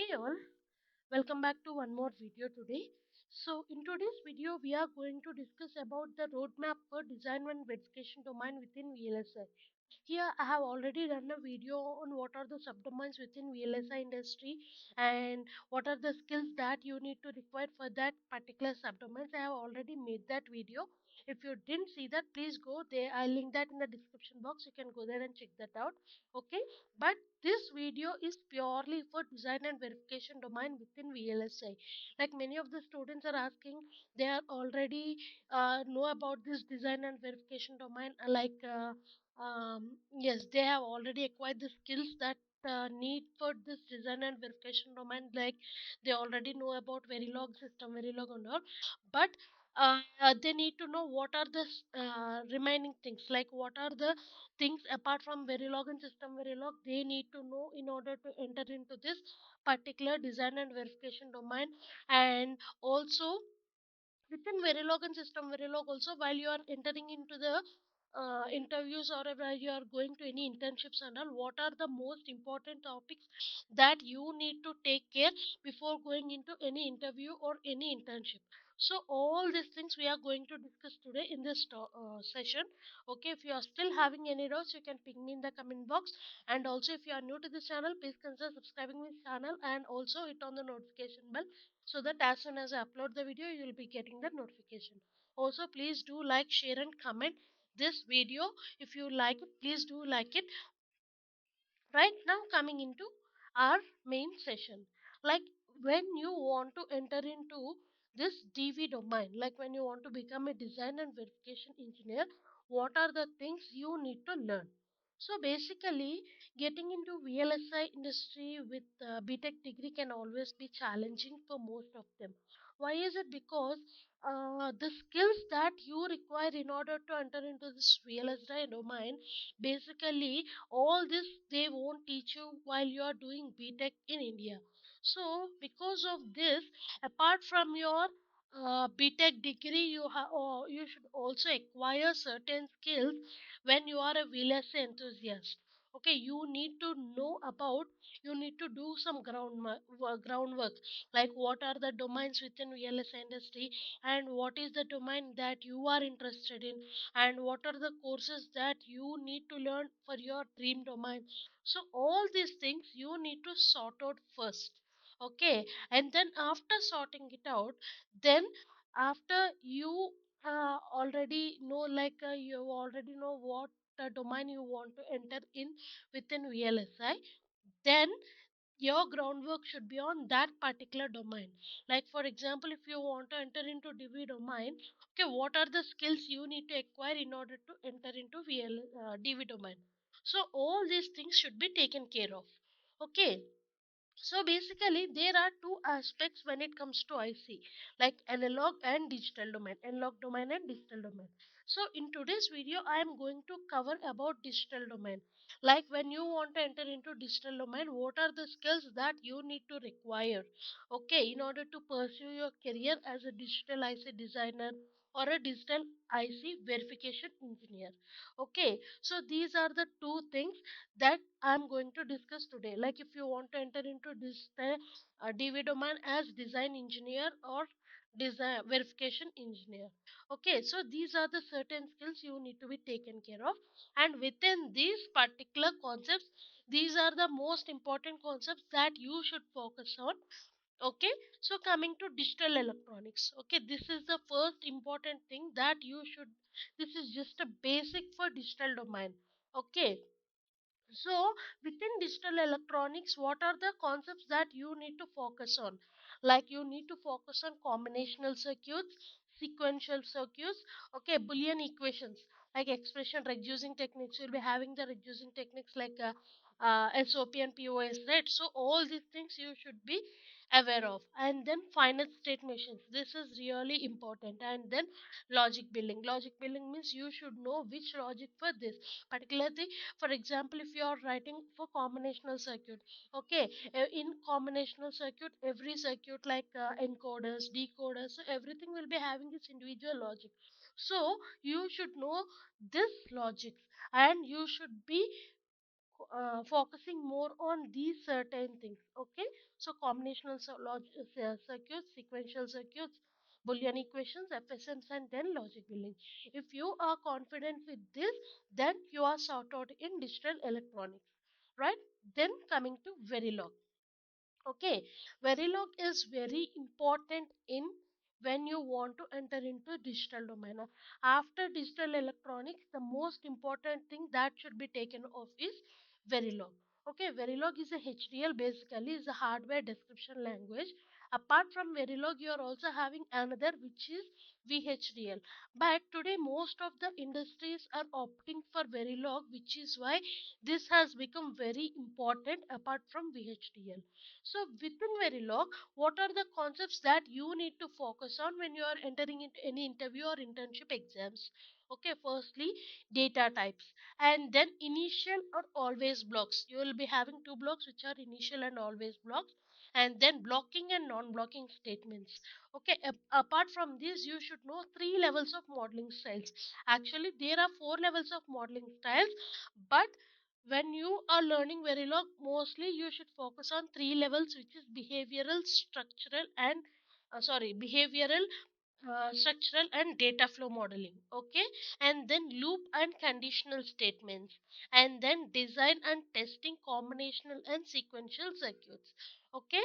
Hey all, welcome back to one more video today. So in today's video we are going to discuss about the roadmap for design and verification domain within VLSI. Here I have already done a video on what are the subdomains within VLSI industry and what are the skills that you need to require for that particular subdomains. I have already made that video. If you didn't see that, please go there. I'll link that in the description box. You can go there and check that out. Okay, but this video is purely for design and verification domain within VLSI. Like many of the students are asking, they are already know about this design and verification domain. Yes, they have already acquired the skills that need for this design and verification domain. Like they already know about Verilog system, Verilog and all, but they need to know what are the remaining things. Like what are the things apart from Verilog and system Verilog they need to know in order to enter into this particular design and verification domain. And also within Verilog and system Verilog also, while you are entering into the interviews or while you are going to any internships and all, what are the most important topics that you need to take care before going into any interview or any internship. So all these things we are going to discuss today in this session. Okay, if you are still having any doubts, you can ping me in the comment box. And also, if you are new to this channel, please consider subscribing this channel and also hit on the notification bell so that as soon as I upload the video, you will be getting the notification. Also, please do like, share, and comment this video. If you like it, please do like it. Right now, coming into our main session, like when you want to enter into this DV domain, like when you want to become a design and verification engineer, what are the things you need to learn? So basically, getting into VLSI industry with BTech degree can always be challenging for most of them. Why is it? Because the skills that you require in order to enter into this VLSI domain, basically all this they won't teach you while you are doing BTech in India. So because of this, apart from your BTech degree, you should also acquire certain skills when you are a VLSI enthusiast. Okay, you need to do some groundwork, like what are the domains within VLSI industry and what is the domain that you are interested in and what are the courses that you need to learn for your dream domain. So all these things you need to sort out first. Okay, and then after sorting it out, then after you you already know what domain you want to enter in within VLSI, then your groundwork should be on that particular domain. Like for example, if you want to enter into DB domain, okay, what are the skills you need to acquire in order to enter into DB domain? So all these things should be taken care of. Okay, so basically, there are two aspects when it comes to IC, like analog and digital domain, analog domain and digital domain. So in today's video, I am going to cover about digital domain. Like when you want to enter into digital domain, what are the skills that you need to require, okay, in order to pursue your career as a digital IC designer or a digital IC verification engineer. Okay, so these are the two things that I'm going to discuss today. Like if you want to enter into this DV domain as design engineer or design verification engineer. Okay, so these are the certain skills you need to be taken care of, and within these particular concepts, these are the most important concepts that you should focus on. Okay, so coming to digital electronics, okay, this is the first important thing that you should, this is just a basic for digital domain. Okay, so, within digital electronics, what are the concepts that you need to focus on? Like you need to focus on combinational circuits, sequential circuits, okay, Boolean equations like expression reducing techniques. You'll be having the reducing techniques like SOP and POS, right? So, all these things you should be aware of. And then finite state machines. This is really important. And then logic building. Logic building means you should know which logic for this, particularly for example, if you are writing for combinational circuit, okay, in combinational circuit, every circuit like encoders, decoders, so everything will be having its individual logic. So you should know this logic and you should be focusing more on these certain things. Okay, so combinational circuits, sequential circuits, Boolean equations, FSMs, and then logic building. If you are confident with this, then you are sorted in digital electronics, right? Then coming to Verilog. Okay, Verilog is very important in when you want to enter into digital domain. After digital electronics, the most important thing that should be taken off is Verilog. Okay, Verilog is a HDL, basically is a hardware description language. Apart from Verilog, you are also having another which is VHDL. But today most of the industries are opting for Verilog, which is why this has become very important apart from VHDL. So within Verilog, what are the concepts that you need to focus on when you are entering into any interview or internship exams? Okay, firstly, data types, and then initial or always blocks. You will be having two blocks which are initial and always blocks, and then blocking and non-blocking statements. Okay, apart from this, you should know three levels of modeling styles. Actually, there are four levels of modeling styles, but when you are learning Verilog, mostly you should focus on three levels, which is behavioral, structural, and behavioral, structural, and data flow modeling. Okay, and then loop and conditional statements, and then design and testing combinational and sequential circuits. Okay,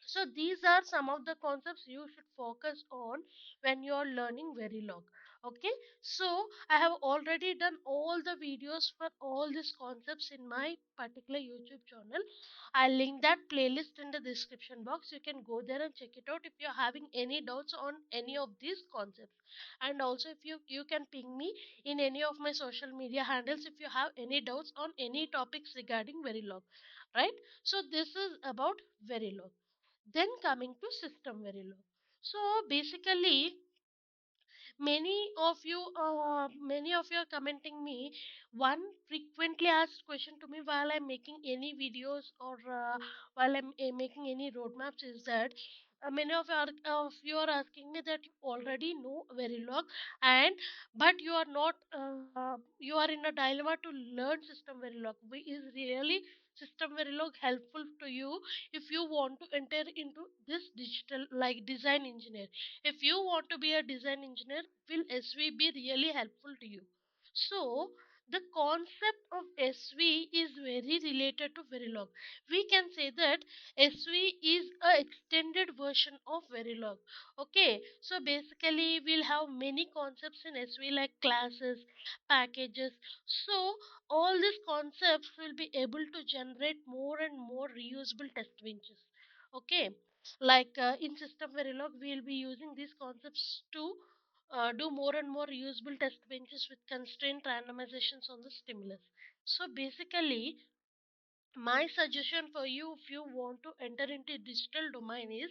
so these are some of the concepts you should focus on when you are learning Verilog. Okay, so I have already done all the videos for all these concepts in my particular YouTube channel. I'll link that playlist in the description box. You can go there and check it out if you're having any doubts on any of these concepts. And also, if you can ping me in any of my social media handles if you have any doubts on any topics regarding Verilog. Right? So this is about Verilog. Then coming to system Verilog. So basically, many of you are commenting me. One frequently asked question to me while I'm making any videos or while I'm making any roadmaps is that many of you are asking me that you already know Verilog, and but you are not you are in a dilemma to learn system Verilog. Is really system Verilog helpful to you if you want to enter into this digital like design engineer? If you want to be a design engineer, will SV be really helpful to you? So, the concept of SV is very related to Verilog. We can say that SV is a extended version of Verilog. Okay, so basically we'll have many concepts in SV like classes, packages. So all these concepts will be able to generate more and more reusable test benches. Okay, like in system Verilog, we'll be using these concepts to do more and more usable test benches with constraint randomizations on the stimulus. So basically, my suggestion for you if you want to enter into digital domain is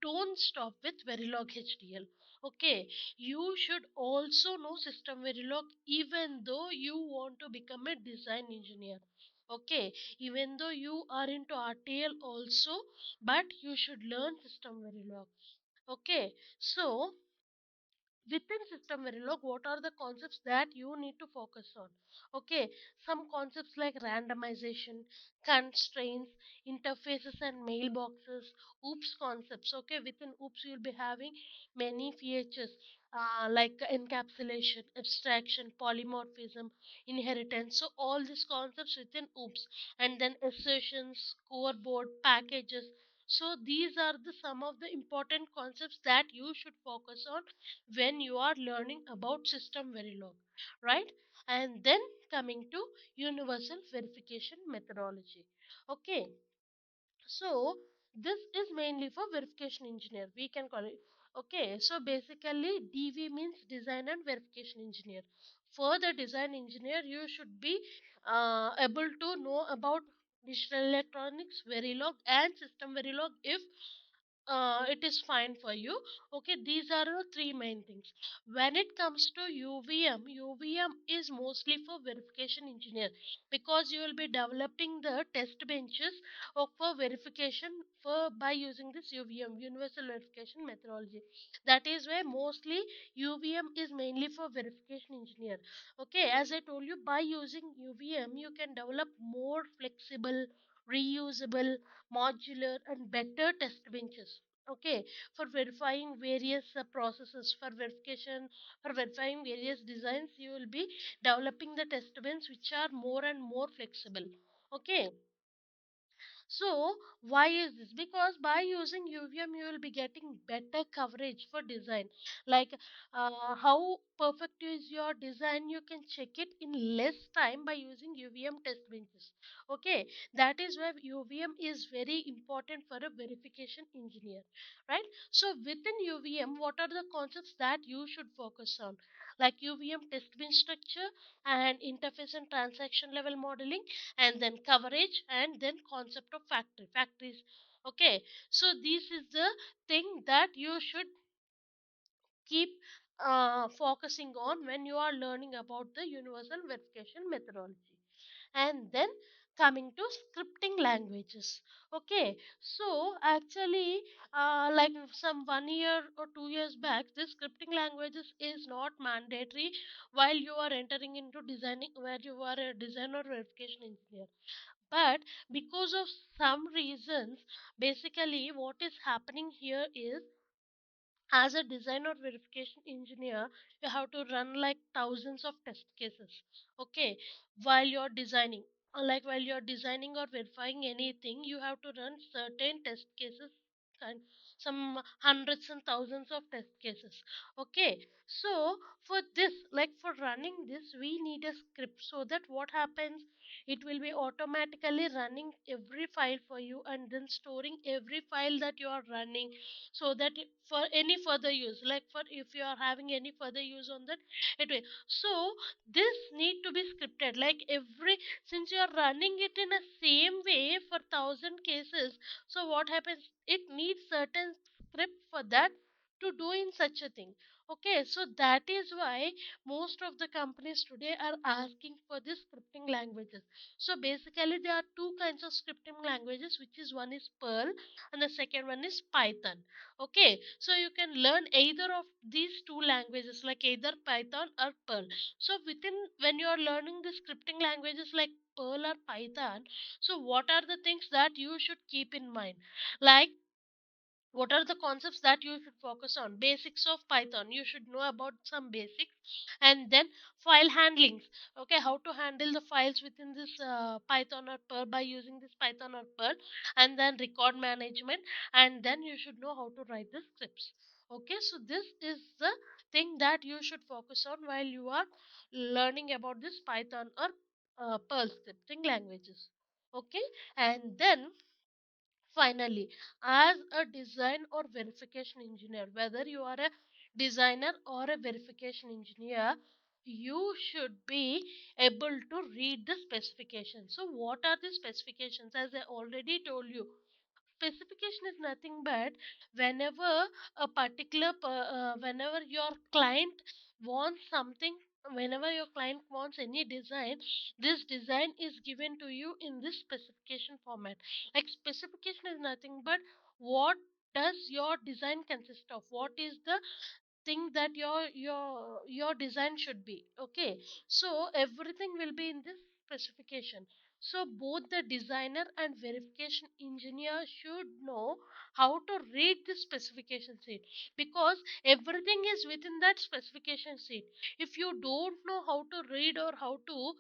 don't stop with Verilog HDL. Okay, you should also know system Verilog even though you want to become a design engineer. Okay, even though you are into RTL also, but you should learn system Verilog. Okay, so within system Verilog, what are the concepts that you need to focus on? Okay, some concepts like randomization, constraints, interfaces, and mailboxes, oops concepts. Okay, within oops, you'll be having many features like encapsulation, abstraction, polymorphism, inheritance. So, all these concepts within oops, and then assertions, scoreboard, packages. So these are the some of the important concepts that you should focus on when you are learning about system Verilog, right? And then coming to universal verification methodology. Okay, so this is mainly for verification engineer. We can call it. Okay, so basically DV means design and verification engineer. For the design engineer, you should be able to know about digital electronics, Verilog, and system Verilog if it is fine for you. Okay, these are the three main things. When it comes to UVM is mostly for verification engineer, because you will be developing the test benches for verification for by using this UVM, universal verification methodology. That is why mostly UVM is mainly for verification engineer. Okay, as I told you, by using UVM you can develop more flexible, reusable, modular and better test benches. Okay, for verifying various processes, for verifying various designs, you will be developing the test bench which are more and more flexible. Okay, so why is this? Because by using UVM, you will be getting better coverage for design. Like how perfect is your design, you can check it in less time by using UVM test benches. Okay, that is why UVM is very important for a verification engineer, right? So within UVM, what are the concepts that you should focus on? Like UVM test bench structure and interface and transaction level modeling, and then coverage, and then concept of factories. Okay, so this is the thing that you should keep focusing on when you are learning about the universal verification methodology. And then coming to scripting languages. Okay, so actually like some 1 year or 2 years back, this scripting languages is not mandatory while you are entering into designing, where you are a designer verification engineer. But because of some reasons, basically what is happening here is, as a design or verification engineer, you have to run like thousands of test cases. Okay, while you're designing, like while you're designing or verifying anything, you have to run certain test cases and some hundreds and thousands of test cases. Okay, so for this, like for running this, we need a script, so that what happens, it will be automatically running every file for you and then storing every file that you are running, so that for any further use, like for if you are having any further use on that, it will. So this need to be scripted, like every, since you are running it in a same way for 1,000 cases, so what happens, it needs certain script for that to do in such a thing. Okay, so that is why most of the companies today are asking for this scripting languages. So basically there are two kinds of scripting languages, which is one is Perl and the second one is Python. Okay, so you can learn either of these two languages, like either Python or Perl. So within, when you are learning the scripting languages like Perl or Python, so what are the things that you should keep in mind? Like what are the concepts that you should focus on? Basics of Python, you should know about some basics. And then file handlings. Okay, how to handle the files within this Python or Perl by using this Python or Perl. And then record management, and then you should know how to write the scripts. Okay, so this is the thing that you should focus on while you are learning about this Python or Perl scripting languages. Okay, and then finally, as a design or verification engineer, whether you are a designer or a verification engineer, you should be able to read the specifications. So, what are the specifications? As I already told you, specification is nothing but whenever a whenever your client wants something, whenever your client wants any design, this design is given to you in this specification format. Like specification is nothing but what does your design consist of, what is the thing that your design should be. Okay, so everything will be in this specification. So both the designer and verification engineer should know how to read the specification sheet, because everything is within that specification sheet. If you don't know how to read or how to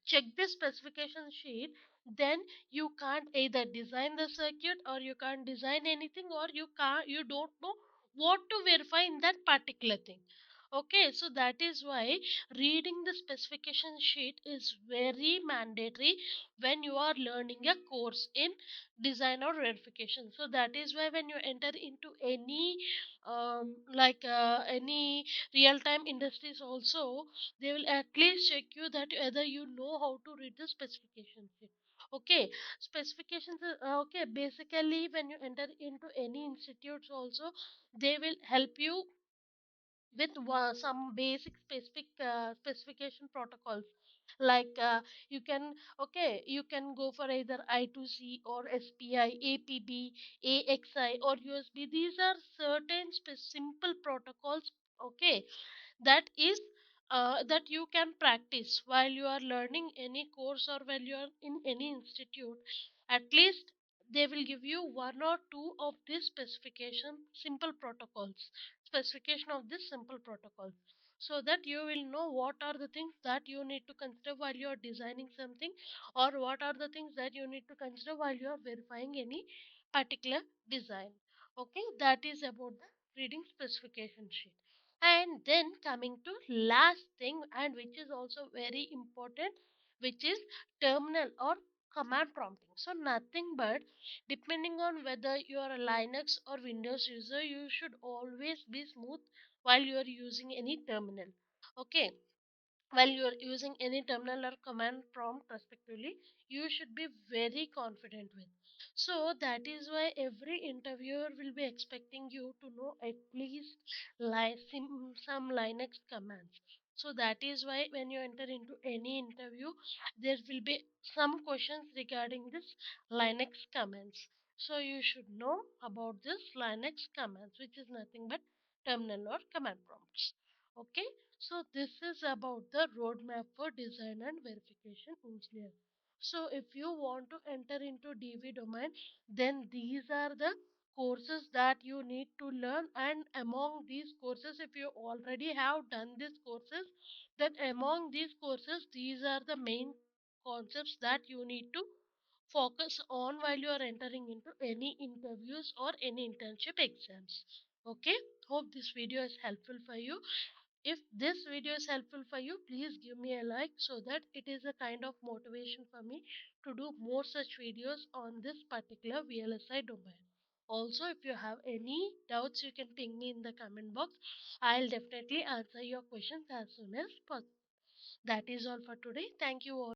check the specification sheet, then you can't either design the circuit, or you can't design anything, or you don't know what to verify in that particular thing. Okay, so that is why reading the specification sheet is very mandatory when you are learning a course in design or verification. So that is why when you enter into any any real time industries also, they will at least check you that whether you know how to read the specification sheet. Okay, specifications. Okay, basically, when you enter into any institutes, also they will help you with some basic specification protocols, like you can, okay, you can go for either I2C or SPI, APB, AXI, or USB. These are certain simple protocols, okay, that is that you can practice while you are learning any course or while you are in any institute. At least they will give you one or two of these specification of this simple protocol, so that you will know what are the things that you need to consider while you are designing something, or what are the things that you need to consider while you are verifying any particular design. Okay, that is about the reading specification sheet. And then coming to last thing, and which is also very important, which is terminal or command prompting. So nothing but, depending on whether you are a Linux or Windows user, you should always be smooth while you are using any terminal. Okay, while you are using any terminal or command prompt respectively, you should be very confident with. So that is why every interviewer will be expecting you to know at least some Linux commands. So that is why when you enter into any interview, there will be some questions regarding this Linux commands. So you should know about this Linux commands, which is nothing but terminal or command prompts. Okay, so this is about the roadmap for design and verification engineer. So if you want to enter into DV domain, then these are the courses that you need to learn. And among these courses, if you already have done these courses, then among these courses, these are the main concepts that you need to focus on while you are entering into any interviews or any internship exams. Okay, hope this video is helpful for you. If this video is helpful for you, please give me a like, so that it is a kind of motivation for me to do more such videos on this particular VLSI domain. Also, if you have any doubts, you can ping me in the comment box. I'll definitely answer your questions as soon as possible. That is all for today. Thank you all.